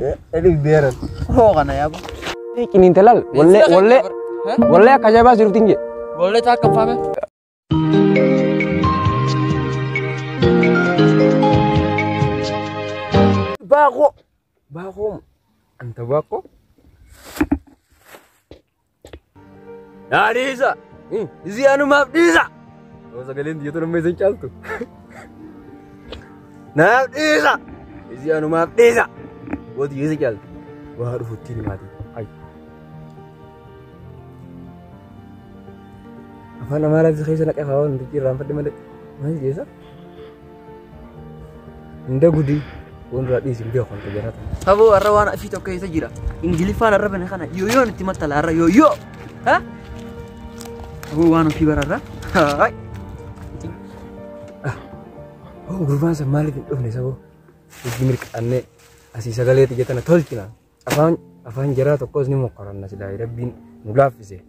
Edik deran. Oh kana ya bu. Kini telal. Boleh kaja bas siru tinggi. Boleh tak faham? Bako. Anta bako. Disa. Isi anu maaf Disa. Oh sagalin dia tu namanya Zencal tu. Maaf Disa. Isi anu maaf Disa. Buat dia Zencal. Baru huti ni mati. Ay. Apa nama lagi saya nak kawan untuk rampat di mana? Mana dia sah? Nda gudi. Pun rat di sini dia kon kerja rata. Abu arrawana fi to kaysa jira. Ingilifan arrabana kana. Yo ni timatala arra yo. Ha? Abu wana fi barara. Hai. Oh gurban sa malik nih sabo. Gimir anne asi sagale tiga tanah tolkina. Afan jara to kos ni mo karan nasi daerah bin mulafise.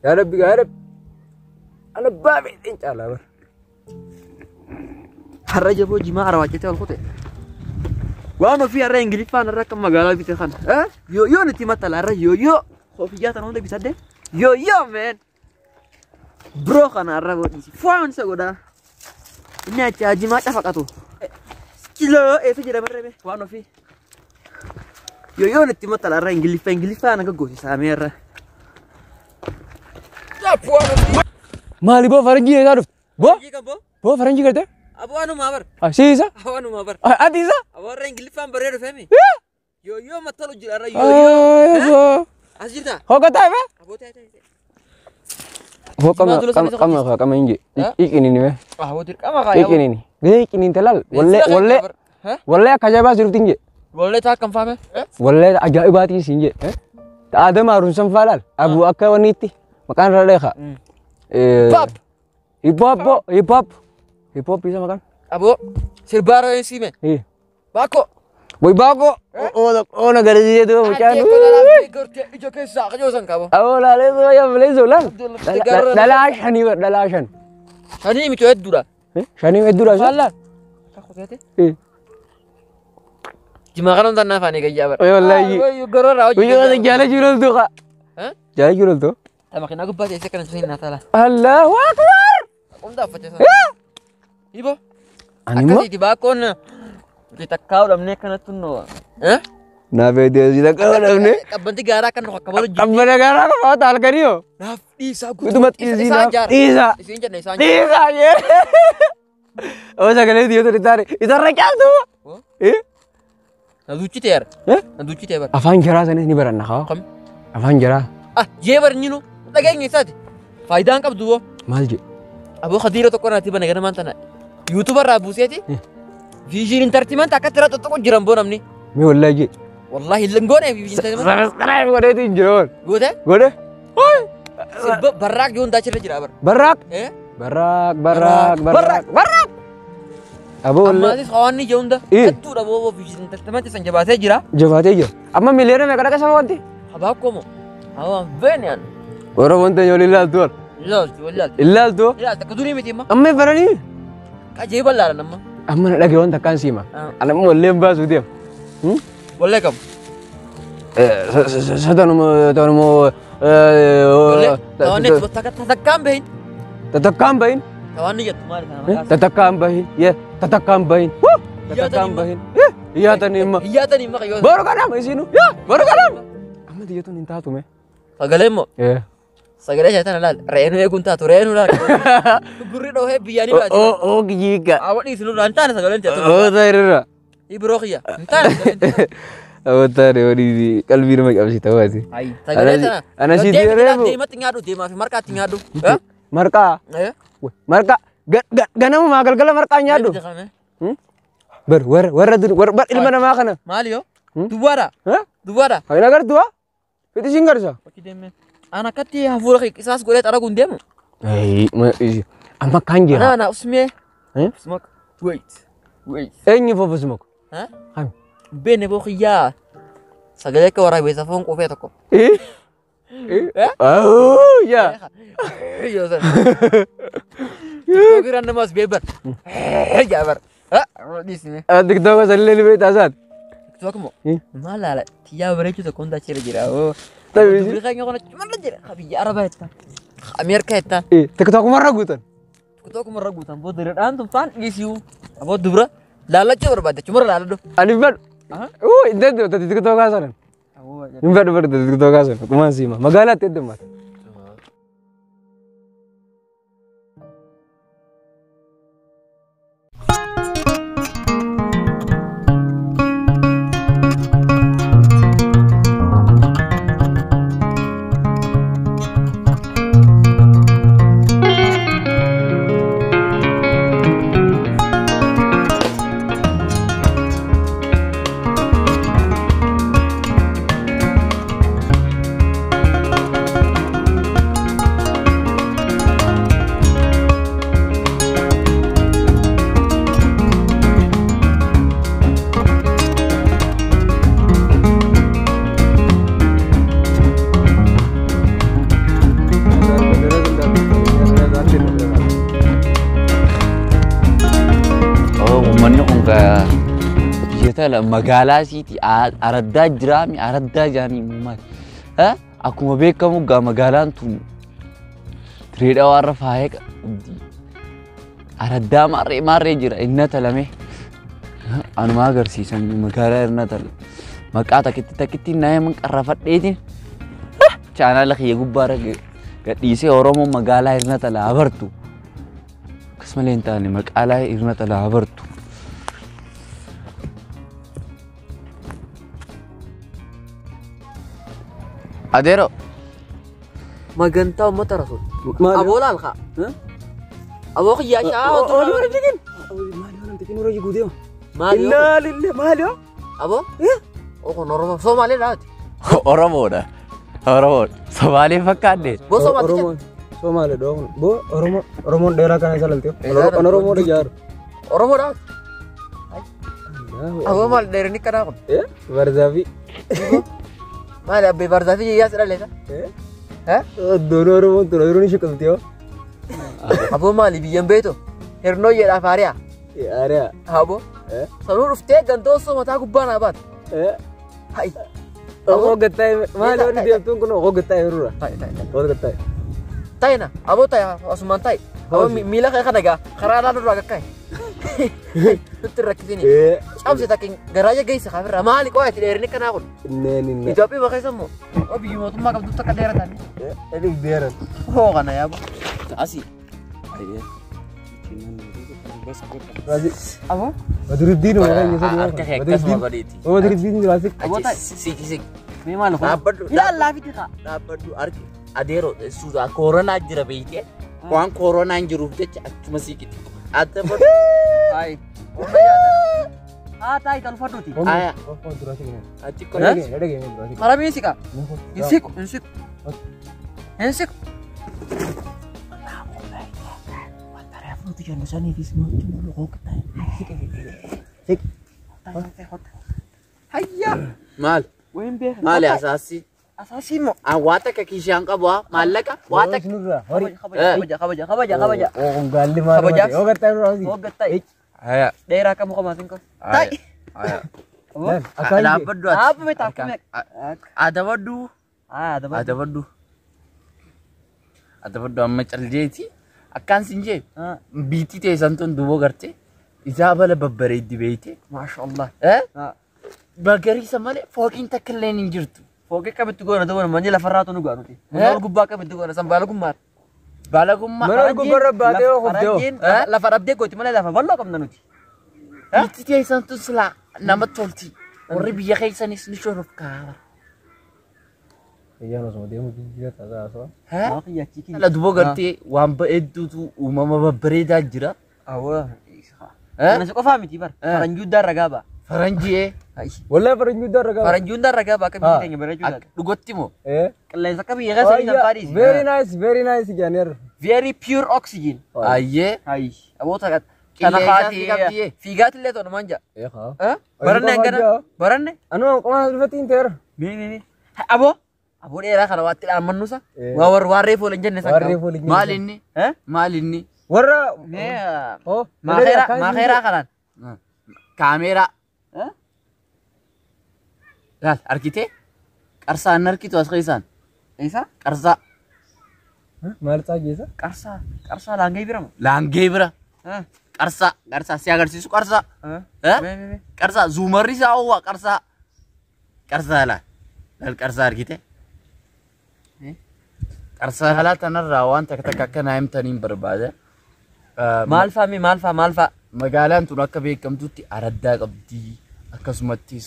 Ya Rabbi ya Rabbi. Ana babe incala bar. Harra jabo jima arawajete wal khote. Wana fi arra ingilifan arra kam magala bi kan. Yo ni timatala arra yo. Khofiyatan onda bisa deh. Yo man. Bro kana arra bo isi. Fuan sa goda. Ini aja jima ta fakatu. Kilo itu jira merebe. Wana fi. Yo ni timatala arra ingilifan aga gosi samera. Mali bo faranji ya Arif. Bo? Bo faranji करते? Abu anu mabar. Sih sa? Abu anu mabar. Ati sa? Abu orang Ingilifan beredo femi. Yo matalu jara yo. Asjita. Ho kata है बे? Abu tete. Ho kama inji. Ikini ni me. Abu tir kama kaya. Ikini ni. Ikini telal. Walle kaja bas siru tinggi. Walle tak kam faham? Walle ajaib bati sinje. Tak ada marun samfalal. Abu akka waniti. Makan rada Pop. Hip hop bisa makan. Abu sirbaro yang sime. Bako. Boy bako. Oh negara dia tu macam. Ijo kesa kajosan kamu. Oh lale tu ya belezo lan. Dalashan. Shani mi tu edura. Shani edura sa. Salah. Takut hati. Jimakan nonton nafani kayak Oh wallahi. Yo gorora. Yo ada jalan jurul tu kak. Jalan jurul tu. Makin aku baca saya kan susin natala. Allahu Akbar. Unda faca sa. Ibo. Animo? Akasi tiba kon. Kita kau dam nek kana tunno. Na video sila kau dam ne. Kabanti gara kan kabaru. Kabar gara ka bawa tal kariyo. Nafti sa ku. Itu mat izina. Isa. Isinja nei sanja. Isa ye. Oh sagale dia tu ditare. Itare kya tu? Naduchi ter. Naduchi ter. Afan jara sana ni baran na Kam. Afan jara. Je bar nyino. Lagay sat. Faida ang kabduo. Malji. Abu khadira to kona tiba negara mantana. YouTuber rabu siati. Vision entertainment akatira to ko jirambo namni. Me wallahi. Wallahi lengone vision entertainment. Subscribe ko dito injor. Gode? Gode? Hoy. Barak yun dacha jira bar. Barak. Barak. Abu amma sis khawani jonda. Atu da bo vision entertainment san jabate jira. Jabate jo. Amma milere me kada ka samawati. Haba komo. Awan venian. Ora monte yolilal tu. Illal tu. Ya takaduni miti ma. Amme barani. Kaje ballara namma. Amma na lagi on takkan sima. Ana mo lemba su dia. Boleh kam. Tanu mo Tawani tatakam bahin. Tatakam bahin. Tawani ya tumari kana. Tatakam bahin. Ya, tatakam bahin. Tatakam bahin. Iya tani ma. Iya tani ma kayo. Baru kana mai sinu. Ya, baru kana. Amma dia tu ninta tu me. Sagale mo. Sagale saya tanah lal. Renu ya kunta tu renu lal. Gurri do he biyani ba. Oh giga. Awak ni sinu lantan sagale tu. Oh tairira. Ibro khiya. Lantan. Oh tari odi kalbir mak absi tahu sih. Ai. Sagale sana. Ana si dia rebu. Dia mati ngadu, dia mafi marka tingadu. Marka. Marka. Gana mo magal gala marka nyadu. Bar ilmu nama kana. Malio. Duara. Duara. Hai nagar tua. Itu singar sa. Pakideme. Anak kati hafura kisas gue lihat aragun dem. Ama kanji. Ana usme. Smoke. Wait. Enyi fo smoke. Ham. Bene bo khiya. Sagale ka wara besa fon ko feto ko. Oh ya. Yo san. Kira namas beber. Jabar. Disini. TikTok sallee libee taasat. TikTok mo. Maala tiyaa bareechu tokko hunda achirra jira. Tabii. Dubri kan yoo kana cumarra jira. Biyya Arabaa jetta. Ameerika jetta. TikTok marra guutan. TikTok marra guutan booda dheedhaan tun faan dhiisiyu. Aboo dubra laallachuu barbaadde cumarra laalladhu. Ani fedhu. Iddoo TikTok haasaran. Hin fedhu TikTok haasaran. Kumaan siima. Magaalaatti heddummaata. Magaalaa siiti araddaa jiraami araddaa jaanii maal akkuma beekamu gaa magaalaan tun tireedhaa warra faayee qabdi araddaa maarree jira inna talame anuma agarsiisan magaalaa irna tal maqaa takkitti naayaman qarrafadheetiin chaanaala kiyya gubbaarra gadhiisee Oromoo magaalaa irna tala abartu akkasumalee hin taane maqaalaa irna tala abartu. Adero. Maganta ummata rasul. Abo lalka. Abo khiyya shaa. Oli wala tikin. Mali wala tikin ora jigudeyo. Mali. Inna lillahi mali. Abo? Oko Oromo Somali laati. Oromo da. Oromo Somali fakkaadde. Bo Somali tikin. Somali do. Bo Oromo dheeraa kana jalalteo. Oromo da jaar. Oromo da. Abo mal dheerni kana kun. Barzafi. Maali abbe Barzafi yaa sira leeta. Dono Oromo to Oromo shukabteo. Abo maali biyyan beeto. Hernoo jedha faariya. Ariya. Abo. Sanuu dhuftee gandooso mataa gubbaa naa baat. Hai. Abo gattai maali wani deemtuun kun abo gattai yerura. Abo gattai. Tayna abo tay asumaan tay. Abo miila kee kana gaa karaa laa durraa gakkai. Nutti rakkisini. Cabse takkin garaaja geessa kaafirra maali qo'aati dheerinni kanaa kun. Neeninna. Itoophiyaa bakka isa immoo biyyi mootummaa qabdu takka dheeratan. Eduk dheeran. Hoo kana yaaba. Asii. Abo? Badruddin makanya saya. Harka kee akkasuma godheeti. Badruddin jelasik. Abo tay. Sik. Mee maal kun? Dhaabbadhu. Ilaallaa fiti kaa. Dhaabbadhu argi. Adeero suusaa koronaa jira beekee. Waan koronaan jiruuf jecha akkuma siiqiti. Adda badhu. Hai. Tay kalau faduti. Aya. Acik kau. Malam ini sih kak. Insik. Itu jangan sana di semua cuma lo kau ketai. Sik. Hayya. Mal. Mal asasi. Asasi mo. Wata ke kisah angka buah malaka. Wata. Kabaja. Oh gali mana? Oh ketai. Aya. Daerah kamu kemasin kok. Tai. Aya. Ada apa dua? Apa betul? Ada wadu. Ada wadu. Amma caljeeti. Akkan sinje. Biti te santun dubo garte. Ijaba le babbare di beete. Maashaallah. Bagari samale fokin takleen injirtu. Fokin kabitu gona dawon manjila farraatu nu garuti. Nol gubba kabitu gona sambala gummat. Balagumma la farabde gooti mala la fa wallo qabna nuti itti taysan tusla nama tolti warri biya khaysanis ni shorof ka iya no so demu jiya tada so la dubo garte wamba eddutu umama babbareda jira awa ana ko famiti bar faranju daragaba faranji wallahi faranju daragaba ka bi tanya baraju dugotti mo kallay sakabi yagasa ni Paris very nice janer very pure oxygen. Aye. Ay. Abo takat. Kanakati. Figat le to manja. Baranne angana. Baranne. Anu koma rifatin ter. Ni. Abo. Abo era kana watil amanusa. Warre fo lenjenne sakka. Malinni. Malinni. Warra. Ma khaira kanan. kaameeraa. Laal arkitee qarsaa hin arkitu as keessaan. Isa? Qarsaa. Maal geessa? Qarsaa laangee bira moo? Laangee bira. Qarsaa si agarsiisu qarsaa. Qarsaa zuumarri isaa oowwaa qarsaa. Qarsaa laal qarsaa argite. Qarsaa haala tanarraa waan takka akka naa himtaniin barbaada. Maal faa? Magaalaan tun akka beekamtutti araddaa qabdi. Akkasumattis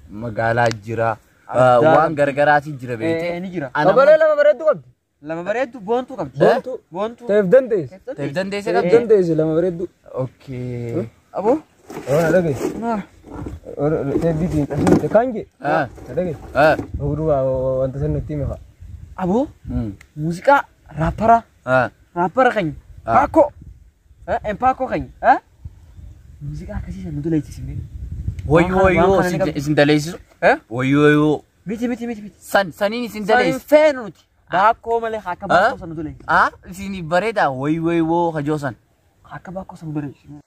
magaalaa jira. Waan gargaraatiin jira beekte. Ni jira. Kabalee lama bareeddu qabdi. Lama bareeddu boontuu qabdi. Boontuu. Teef dandeesse. Teef dandeesse Teef qabdi. dandeesse lama bareeddu. Okay. Aboo? Waan dhagee. Teef bitiin qasinte kange. Dhagee. Huruu wanta san nutti hime fa'a. Aboo? Muuziqaa raappara keenya. Paakoo. Empaakoo keenya. Muuziqaa akkasii san nuti leessisne. Wayyoo isin daleessisu. Wayyoo. Miti. Saniin isin Saniin daleessu. feenu nuti. Baakoo malee akka baakoo san nuti leessisne. Isin bareeda wayyoo hajoo san. Akka baakoo san nuti leessisne.